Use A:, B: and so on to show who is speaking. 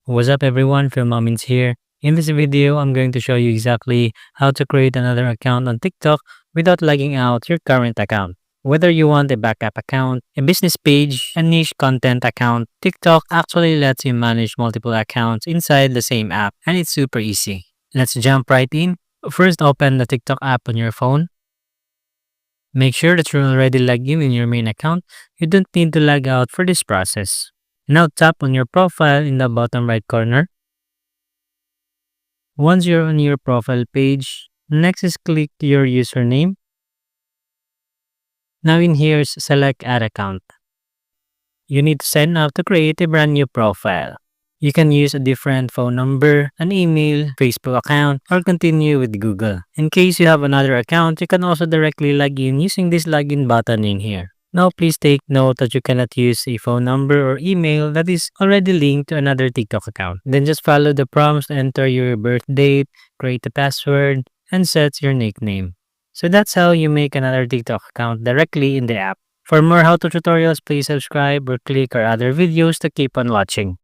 A: What's up everyone, Phil Moments here. In this video, I'm going to show you exactly how to create another account on TikTok without lagging out your current account. Whether you want a backup account, a business page, a niche content account, TikTok actually lets you manage multiple accounts inside the same app, and it's super easy. Let's jump right in. First, open the TikTok app on your phone. Make sure that you're already logged in your main account. You don't need to log out for this process. Now tap on your profile in the bottom right corner. Once you're on your profile page, next is click your username. Now in here, select add account. You need to sign up to create a brand new profile. You can use a different phone number, an email, Facebook account, or continue with Google. In case you have another account, you can also directly log in using this login button in here. Now please take note that you cannot use a phone number or email that is already linked to another TikTok account. Then just follow the prompts, enter your birth date, create a password, and set your nickname. So that's how you make another TikTok account directly in the app. For more how-to tutorials, please subscribe or click our other videos to keep on watching.